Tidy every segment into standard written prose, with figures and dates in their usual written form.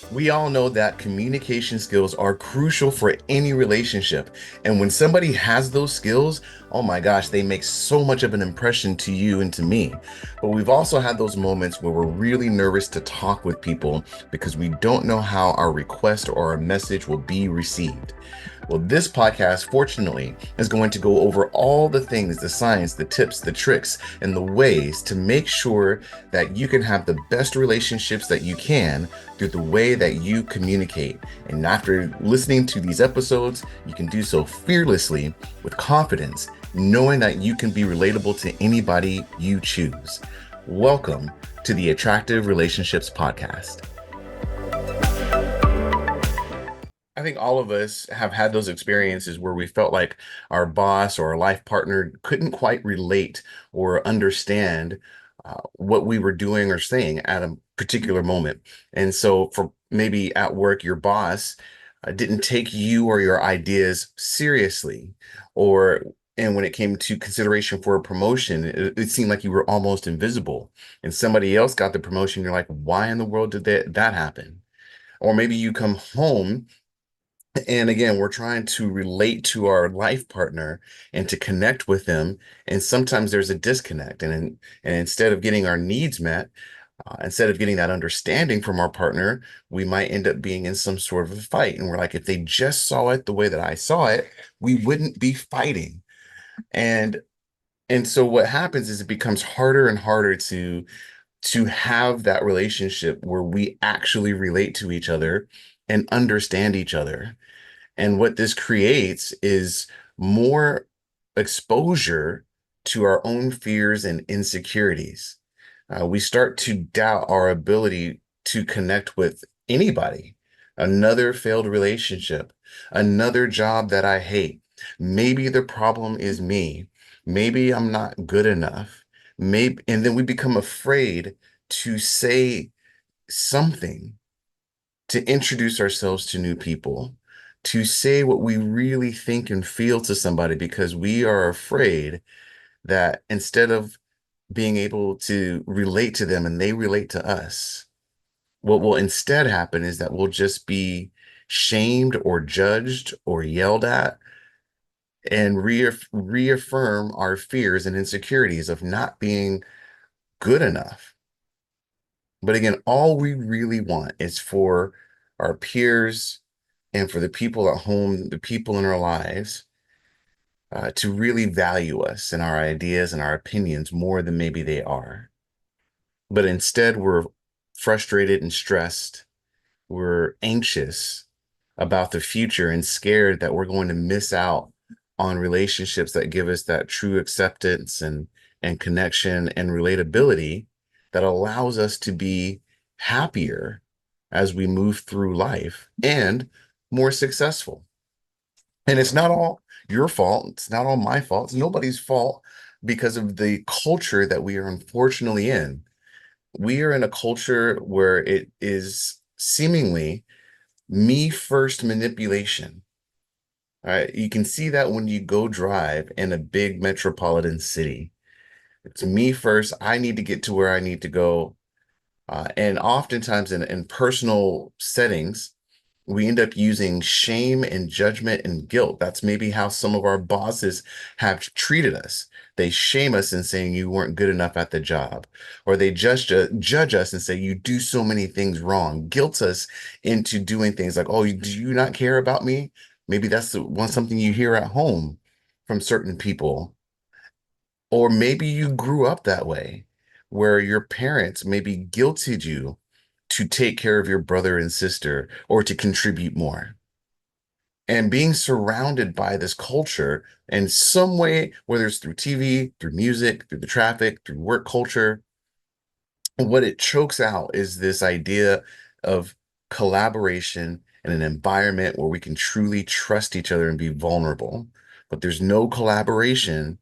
We all know that communication skills are crucial for any relationship. And when somebody has those skills, oh my gosh, they make so much of an impression to you and to me. But we've also had those moments where we're really nervous to talk with people because we don't know how our request or our message will be received. Well, this podcast, fortunately, is going to go over all the things, the science, the tips, the tricks, and the ways to make sure that you can have the best relationships that you can through the way that you communicate. And after listening to these episodes, you can do so fearlessly with confidence, knowing that you can be relatable to anybody you choose. Welcome to the Attractive Relationships Podcast. I think all of us have had those experiences where we felt like our boss or our life partner couldn't quite relate or understand what we were doing or saying at a particular moment. And so, for maybe at work, your boss didn't take you or your ideas seriously, or and when it came to consideration for a promotion, it seemed like you were almost invisible. And somebody else got the promotion. You're like, why in the world did that happen? Or maybe you come home and again, we're trying to relate to our life partner and to connect with them. And sometimes there's a disconnect. And instead of getting our needs met, instead of getting that understanding from our partner, we might end up being in some sort of a fight. And we're like, if they just saw it the way that I saw it, we wouldn't be fighting. And and so what happens is it becomes harder and harder to have that relationship where we actually relate to each other and understand each other. And what this creates is more exposure to our own fears and insecurities. We start to doubt our ability to connect with anybody. Another failed relationship, another job that I hate. Maybe the problem is me. Maybe I'm not good enough. Maybe, and then we become afraid to say something, to introduce ourselves to new people, to say what we really think and feel to somebody because we are afraid that instead of being able to relate to them and they relate to us, what will instead happen is that we'll just be shamed or judged or yelled at and reaffirm our fears and insecurities of not being good enough. But again, all we really want is for our peers and for the people at home, the people in our lives, to really value us and our ideas and our opinions more than maybe they are. But instead, we're frustrated and stressed. We're anxious about the future and scared that we're going to miss out on relationships that give us that true acceptance and connection and relatability that allows us to be happier as we move through life and more successful. And it's not all your fault. It's not all my fault. It's nobody's fault because of the culture that we are unfortunately in. We are in a culture where it is seemingly me first manipulation. All right. You can see that when you go drive in a big metropolitan city. It's me first. I need to get to where I need to go. And oftentimes in personal settings, we end up using shame and judgment and guilt. That's maybe how some of our bosses have treated us. They shame us in saying you weren't good enough at the job, or they just judge us and say you do so many things wrong, guilt us into doing things like, oh, do you not care about me? Maybe that's the one something you hear at home from certain people. Or maybe you grew up that way, where your parents maybe guilted you to take care of your brother and sister or to contribute more. And being surrounded by this culture in some way, whether it's through TV, through music, through the traffic, through work culture, what it chokes out is this idea of collaboration in an environment where we can truly trust each other and be vulnerable. But there's no collaboration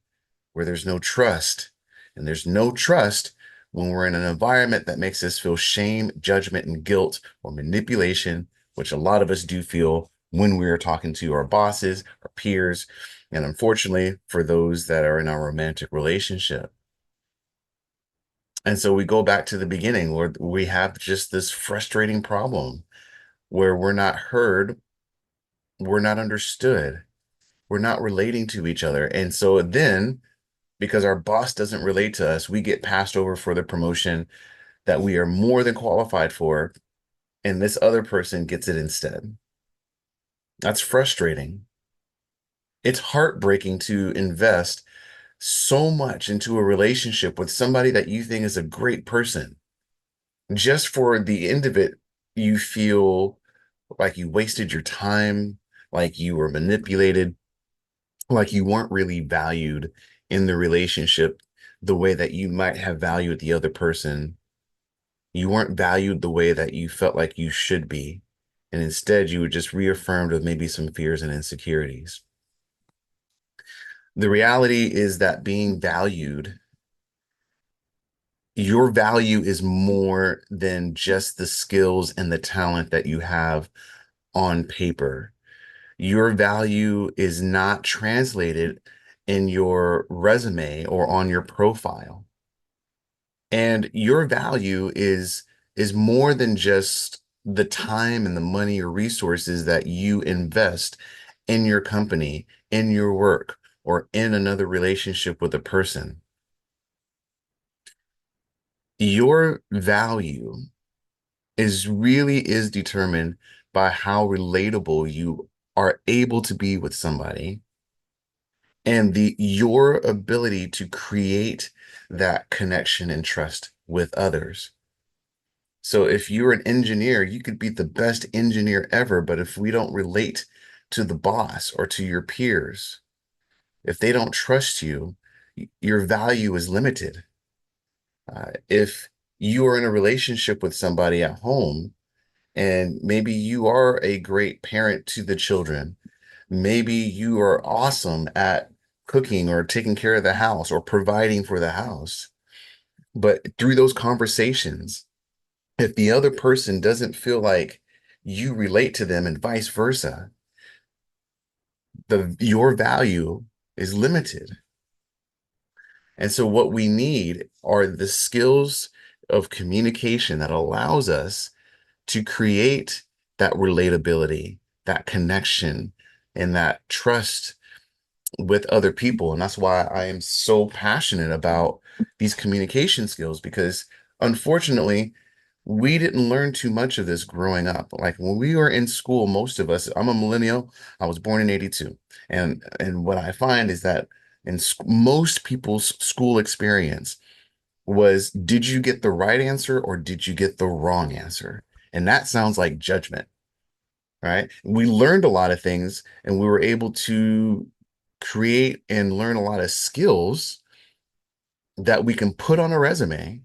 where there's no trust. And there's no trust when we're in an environment that makes us feel shame, judgment, and guilt or manipulation, which a lot of us do feel when we are talking to our bosses, our peers, and unfortunately, for those that are in our romantic relationship. And so we go back to the beginning where we have just this frustrating problem. where we're not heard, we're not understood, we're not relating to each other. And so then, because our boss doesn't relate to us, we get passed over for the promotion that we are more than qualified for, and this other person gets it instead. That's frustrating. It's heartbreaking to invest so much into a relationship with somebody that you think is a great person. Just for the end of it, you feel like you wasted your time, like you were manipulated, like you weren't really valued in the relationship the way that you might have valued the other person. You weren't valued the way that you felt like you should be. And instead, you were just reaffirmed with maybe some fears and insecurities. The reality is that being valued, your value is more than just the skills and the talent that you have on paper. Your value is not translated in your resume or on your profile. And your value is more than just the time and the money or resources that you invest in your company, in your work, or in another relationship with a person. Your value is determined by how relatable you are able to be with somebody and the your ability to create that connection and trust with others. So if you're an engineer, you could be the best engineer ever, but if we don't relate to the boss or to your peers, if they don't trust you, your value is limited. If you are in a relationship with somebody at home, and maybe you are a great parent to the children, maybe you are awesome at cooking or taking care of the house or providing for the house, but through those conversations, if the other person doesn't feel like you relate to them and vice versa, the your value is limited. And so what we need are the skills of communication that allows us to create that relatability, that connection, and that trust with other people. And that's why I am so passionate about these communication skills because unfortunately, we didn't learn too much of this growing up. Like when we were in school, most of us, I'm a millennial, I was born in 82. And what I find is that in most people's school experience was did you get the right answer or did you get the wrong answer? And that sounds like judgment, right? We learned a lot of things and we were able to create and learn a lot of skills that we can put on a resume.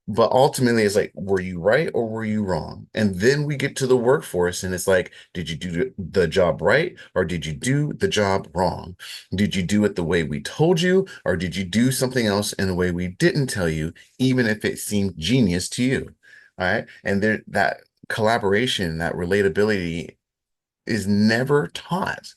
But ultimately, it's like, were you right or were you wrong? And then we get to the workforce, and it's like, did you do the job right or did you do the job wrong? Did you do it the way we told you or did you do something else in a way we didn't tell you, even if it seemed genius to you? All right. And there, that collaboration, that relatability is never taught.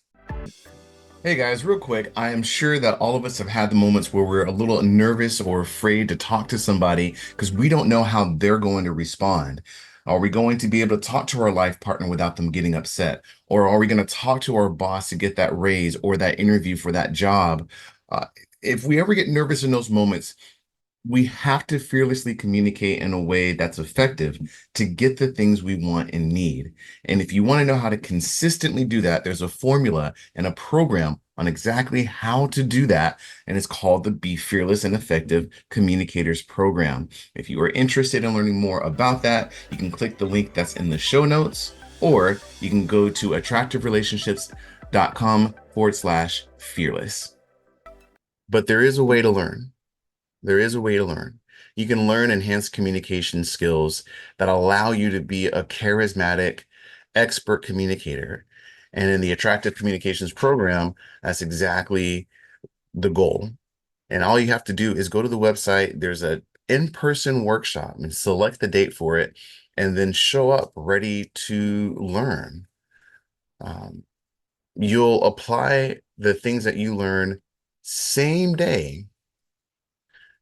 Hey guys, real quick, I am sure that all of us have had the moments where we're a little nervous or afraid to talk to somebody because we don't know how they're going to respond. Are we going to be able to talk to our life partner without them getting upset? Or are we going to talk to our boss to get that raise or that interview for that job? If we ever get nervous in those moments, we have to fearlessly communicate in a way that's effective to get the things we want and need. And if you want to know how to consistently do that, there's a formula and a program on exactly how to do that. And it's called the Be Fearless and Effective Communicators Program. If you are interested in learning more about that, you can click the link that's in the show notes, or you can go to attractiverelationships.com/fearless. But there is a way to learn. There is a way to learn. You can learn enhanced communication skills that allow you to be a charismatic, expert communicator. And in the Attractive Communications program, that's exactly the goal. And all you have to do is go to the website. There's a in-person workshop and select the date for it, and then show up ready to learn. Um, you'll apply the things that you learn same day.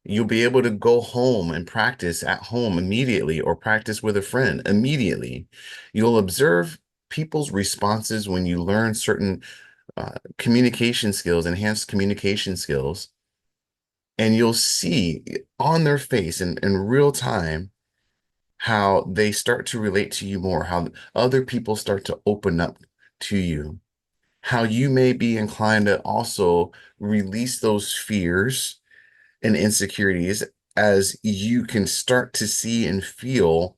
You'll be able to go home and practice at home immediately or practice with a friend immediately. You'll observe people's responses when you learn certain communication skills, enhanced communication skills, and you'll see on their face in real time how they start to relate to you more, how other people start to open up to you, how you may be inclined to also release those fears and insecurities as you can start to see and feel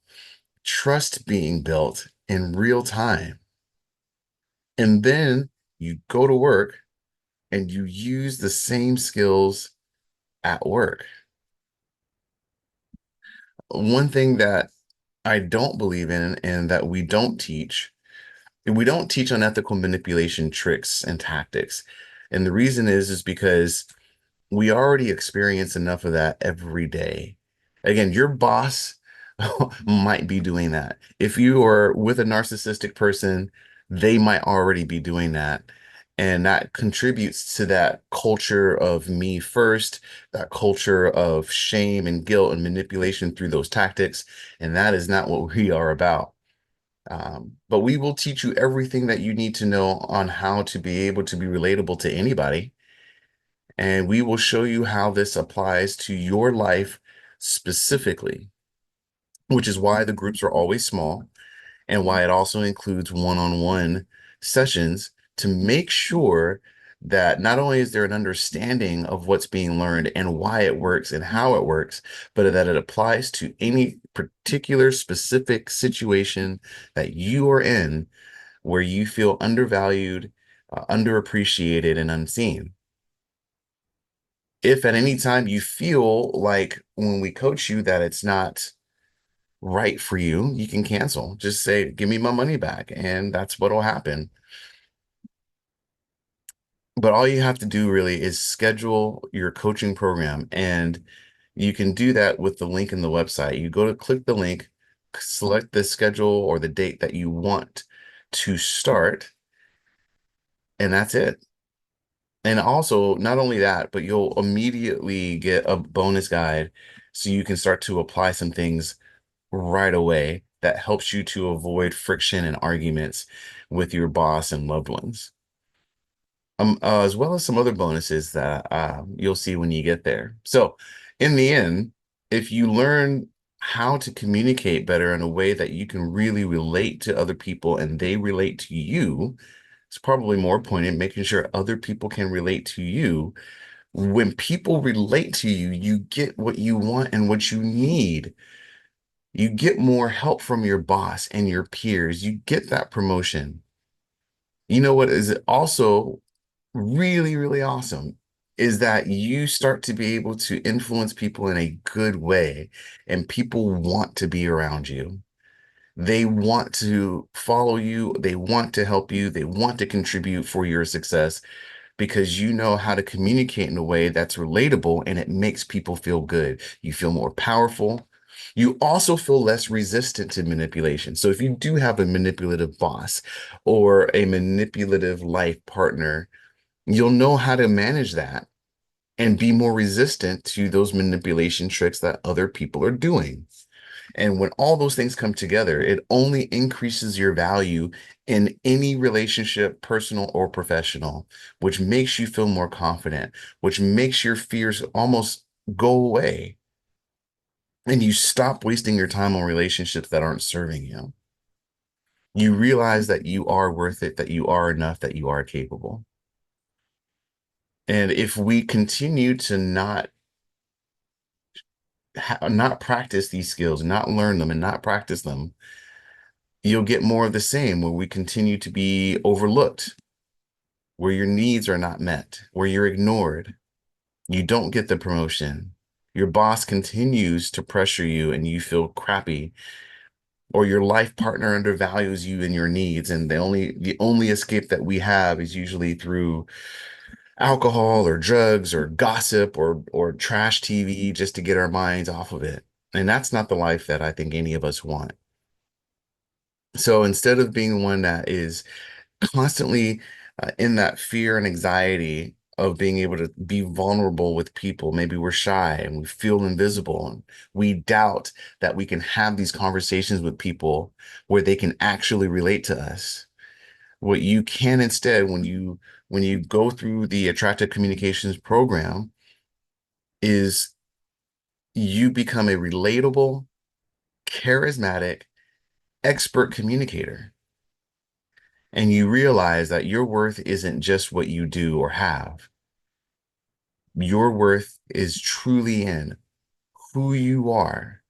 trust being built in real time. And then you go to work and you use the same skills at work. One thing that I don't believe in and that we don't teach unethical manipulation tricks and tactics. And the reason is because we already experience enough of that every day. Again, your boss might be doing that. If you are with a narcissistic person, they might already be doing that. And that contributes to that culture of me first, that culture of shame and guilt and manipulation through those tactics. And that is not what we are about. But we will teach you everything that you need to know on how to be able to be relatable to anybody. And we will show you how this applies to your life specifically, which is why the groups are always small and why it also includes one-on-one sessions to make sure that not only is there an understanding of what's being learned and why it works and how it works, but that it applies to any particular specific situation that you are in where you feel undervalued, underappreciated, and unseen. If at any time you feel like when we coach you that it's not right for you, you can cancel. Just say, give me my money back. And that's what'll happen. But all you have to do really is schedule your coaching program. And you can do that with the link in the website. You go to click the link, select the schedule or the date that you want to start, and that's it. And also, not only that, but you'll immediately get a bonus guide so you can start to apply some things right away that helps you to avoid friction and arguments with your boss and loved ones. As well as some other bonuses that you'll see when you get there. So, in the end, if you learn how to communicate better in a way that you can really relate to other people and they relate to you, it's probably more poignant making sure other people can relate to you. When people relate to you, you get what you want and what you need. You get more help from your boss and your peers. You get that promotion. You know what is also really, really awesome is that you start to be able to influence people in a good way, and people want to be around you. They want to follow you. They want to help you. They want to contribute for your success because you know how to communicate in a way that's relatable and it makes people feel good. You feel more powerful. You also feel less resistant to manipulation. So if you do have a manipulative boss or a manipulative life partner, you'll know how to manage that and be more resistant to those manipulation tricks that other people are doing. And when all those things come together, it only increases your value in any relationship, personal or professional, which makes you feel more confident, which makes your fears almost go away. And you stop wasting your time on relationships that aren't serving you. You realize that you are worth it, that you are enough, that you are capable. And if we continue to not practice these skills, not learn them and not practice them, you'll get more of the same where we continue to be overlooked, where your needs are not met, where you're ignored, you don't get the promotion, your boss continues to pressure you and you feel crappy, or your life partner undervalues you and your needs, and the only escape that we have is usually through alcohol or drugs or gossip or trash TV just to get our minds off of it. And that's not the life that I think any of us want. So instead of being one that is constantly in that fear and anxiety of being able to be vulnerable with people. Maybe we're shy and we feel invisible and we doubt that we can have these conversations with people where they can actually relate to us. What you can instead, when you go through the attractive communications program, is you become a relatable, charismatic, expert communicator. And you realize that your worth isn't just what you do or have. Your worth is truly in who you are,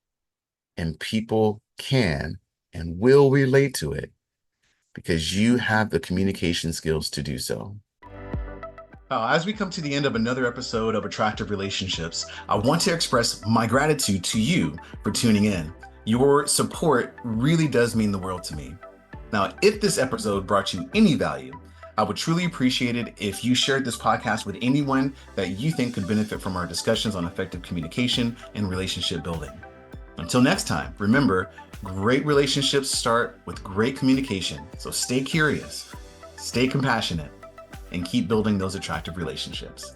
and people can and will relate to it because you have the communication skills to do so. As we come to the end of another episode of Attractive Relationships, I want to express my gratitude to you for tuning in. Your support really does mean the world to me. Now, if this episode brought you any value, I would truly appreciate it if you shared this podcast with anyone that you think could benefit from our discussions on effective communication and relationship building. Until next time, remember, great relationships start with great communication. So stay curious, stay compassionate, and keep building those attractive relationships.